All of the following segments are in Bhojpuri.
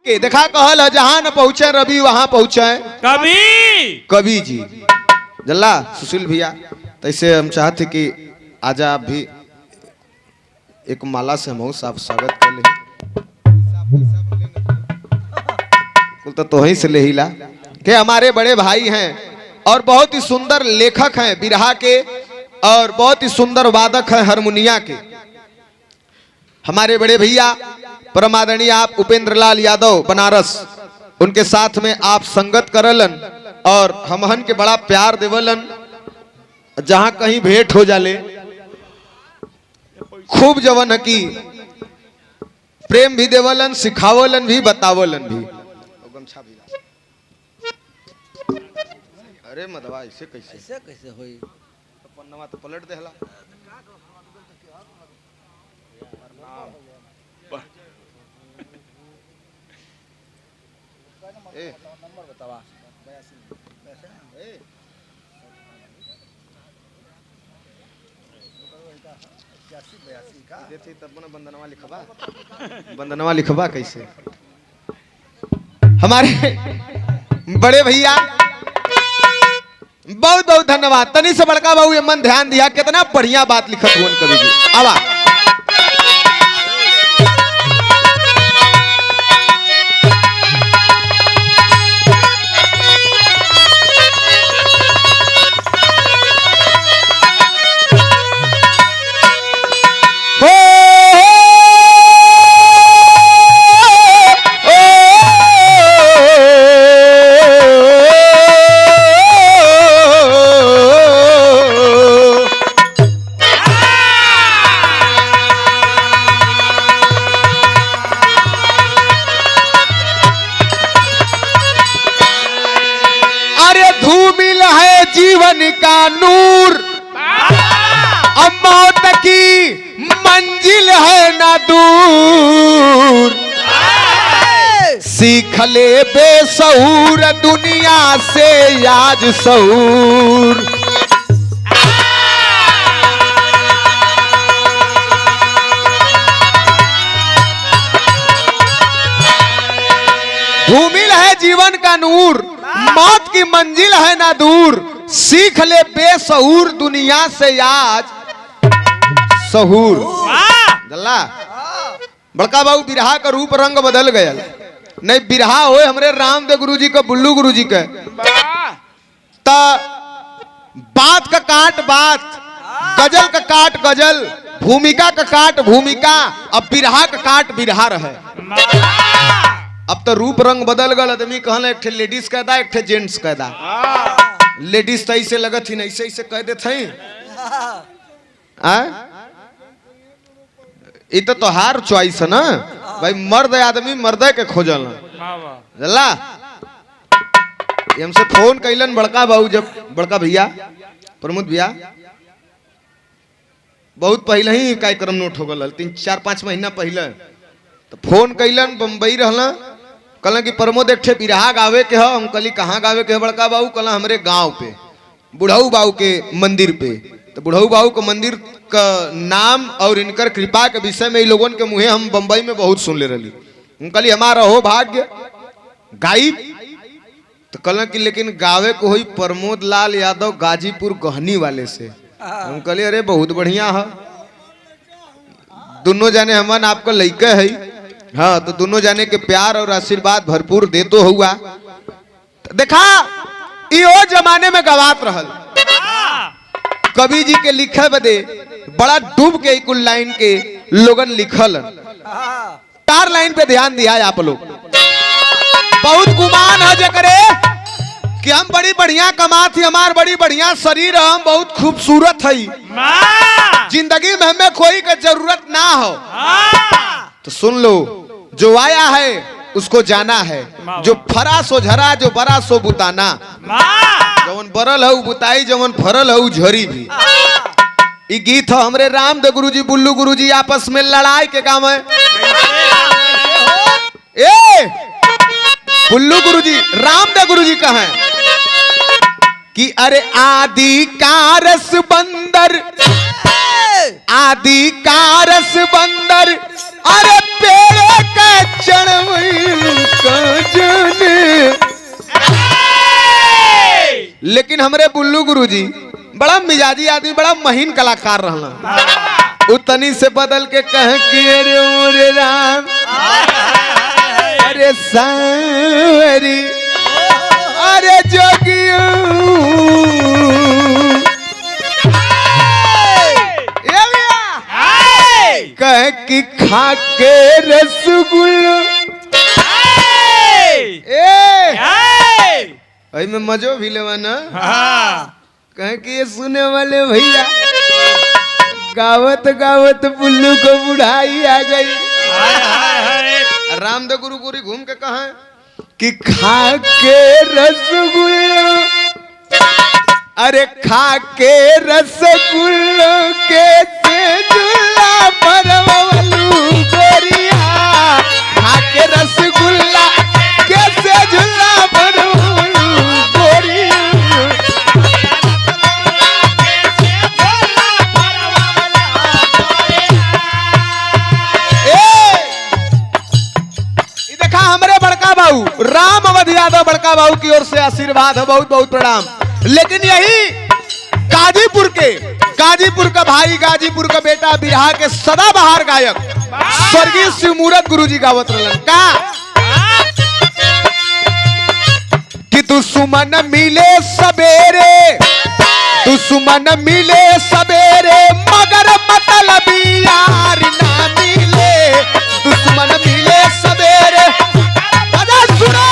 के देखा कहल है जहां न पहुंचे रवि वहां पहुंचे कवि जी जल्ला सुशील भैया। तैसे हम चाहते कि आजा आप भी एक माला से हम साफ स्वागत कर ले तो वहीं से ले हिला के हमारे बड़े भाई हैं और बहुत ही सुंदर लेखक हैं बिरहा के और बहुत ही सुंदर वादक हैं हारमोनिया के हमारे बड़े भैया परम आदरणीय आप उपेंद्र लाल यादव बनारस उनके साथ में आप संगत करलन और हमहन के बड़ा प्यार देवलन जहां कहीं भेंट हो जाले खूब जवन की प्रेम भी देवलन सिखावलन भी बतावलन भी। अरे मदवा ऐसे कैसे होई पन्नवा तो पलट देहला ए नंबर बतावा बंदनवा लिखबा कैसे हमारे बड़े भैया बहुत बहुत धन्यवाद। तनी से बड़का बाबू ये मन ध्यान दिया कितना बढ़िया बात लिखत हुआ कवि जी। आवा जीवन का नूर मौत की मंजिल है ना दूर सीख ले बेसऊर दुनिया से आज सऊर धूमिल है जीवन का नूर मौत की मंजिल है ना दूर सीख ले बेसहूर दुनिया से आज सहूर। जल्ला बड़का बाबू बिरहा का रूप रंग बदल गया नहीं बिरहा होए हमरे रामदेव गुरुजी का बुल्लू गुरुजी का ता बात का काट बात गजल का काट गजल भूमिका का काट भूमिका अब बिरहा का काट बिरहा रहे। अब तो रूप रंग बदल गल आदमी कहला एक ठे लेडीज कहदा एक ठे जेंट्स कहदा लेडीज तो ऐसे लगत ही नहीं ऐसे कह देते ये तो तोहार चॉइस है ना भाई मर्द आदमी मर्दे के खोजल जल्ला हमसे फोन कैलन बड़का बाबू जब बड़का भैया प्रमोद भैया बहुत पहले ही कार्यक्रम नोट हो गल 3-4-5 महीना पहले तो फोन कैलन बम्बई रहला कहला कि प्रमोद एक ठे बिरहा गावे के हो हम कहली कहाँ गावे के बड़का बाबू कहला हमरे गांव पे बुढ़ऊ बाबू के मंदिर पे तो बुढ़ऊ बाबू के मंदिर का नाम और इनकर कृपा के विषय में लोगों के मुँहे हम बम्बई में बहुत सुन ले रही हम कहली हमारा हो भाग्य गाई तो कहला कि लेकिन गावे को हुई प्रमोद लाल यादव गाजीपुर गहनी वाले से हम कहली अरे बहुत बढ़िया है दोनों जाने हमन आपका लइका है हाँ तो दोनों जाने के प्यार और आशीर्वाद भरपूर दे तो हुआ देखा यो जमाने में गवात रहल कवि जी के लिखे बदे बड़ा डूब के कुल लाइन के लोगन लिखल 4 लाइन पे ध्यान दिया आप लोग बहुत गुमान है जकरे कि हम बड़ी बढ़िया कमात ही हमार बड़ी बढ़िया शरीर हम बहुत खूबसूरत है जिंदगी में हमें कोई का जरूरत ना हो तो सुन लो जो आया है उसको जाना है जो फरा सो झरा जो बरा सो बुताना जवन बरल है बुताई जवन फरल है झरी भी ये गीत है हमरे रामदेव गुरुजी बुल्लू गुरुजी आपस में लड़ाई के काम है ए बुल्लू गुरुजी रामदेव गुरुजी कहा है कि अरे आदि कारस बंदर आदि कारस बंदर अरे पेड़ का चढ़ लेकिन हमरे बुल्लू गुरुजी बड़ा मिजाजी आदमी, बड़ा महीन कलाकार रहना। उतनी से बदल के कह कि अरे मोरे राम, अरे सावरी, अरे जोगियो, कह कि खा के रसगुल्ला में मजो भी लेवा ना। कह कि ये सुने वाले भैया गावत गावत बुल्लू को बुढ़ाई आ गई। रामदेव गुरु गुरी घूम के कहा कि खा के रसगुल्ला, अरे खा के रसगुल्ला के से झूला परवलू गोरिया, खा के रसगुल्ला के से झूला परवलू गोरिया। देखा हमरे बड़का बाबू राम अवध यादव बड़का बाबू की ओर से आशीर्वाद है, बहुत बहुत प्रणाम। लेकिन यही गाजीपुर का भाई, गाजीपुर का बेटा, बिरहा के सदाबहार गायक स्वर्गीय शिवमूरत गुरुजी गावत रहलन का कि दुश्मन मिले सवेरे, दुश्मन मिले सवेरे मगर मतलबी यार ना मिले, दुश्मन मिले सवेरे। अरे सुनो,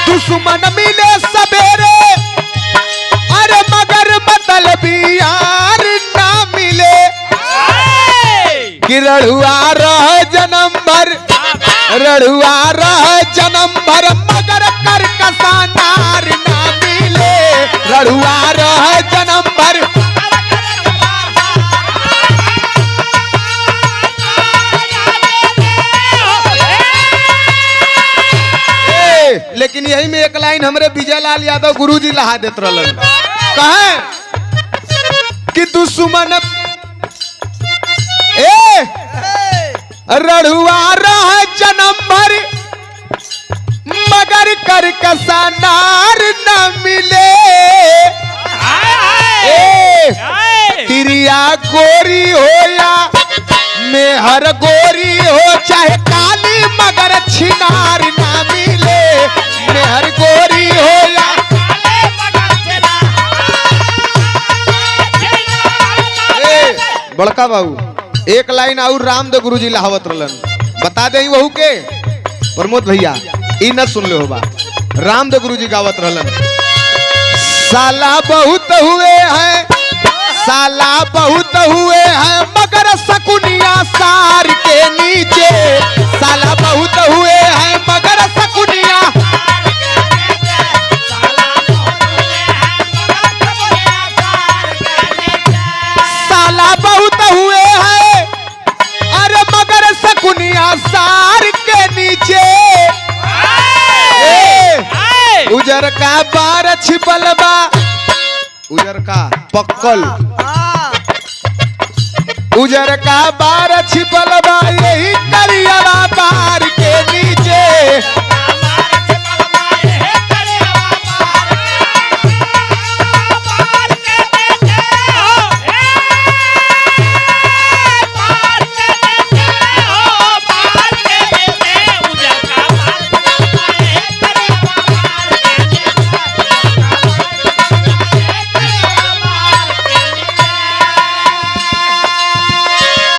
दुश्मन मिले सवेरे, अरे मगर मतलबी यार ना मिले, कि रढ़ुआ रह जन्म भर, रढ़ुआ रह जन्म भर मगर कर कसानार ना मिले, रढ़ुआ रह जन्म भर। लेकिन यही में एक लाइन हमरे विजय लाल यादव गुरुजी लहा देत रहलन, कहे कि दुश्मन रढ़ुआ रह जन्म भर मगर कर कसानार न मिले, तिरिया गोरी हो या मेहर गोरी हो, चाहे काली मगर छिनार न मिले, मेहर गोरी हो या बड़का बाबू एक लाइन और रामदेव गुरुजी लहावत रहलन, बता दे वहू के प्रमोद भैया ई न सुन ले होबा। रामदेव गुरुजी गावत रहलन, साला बहुत हुए हैं, साला बहुत हुए हैं मगर सकुनिया सार के नीचे, साला बहुत हुए हैं मगर सकुनिया, साला बहुत हुए हैं अरे मगर सकुनिया सार के नीचे, उजर का बार छिपल बा, उजर का पक्कल, उजर का बार छिपल बा यही करिया बार के नीचे,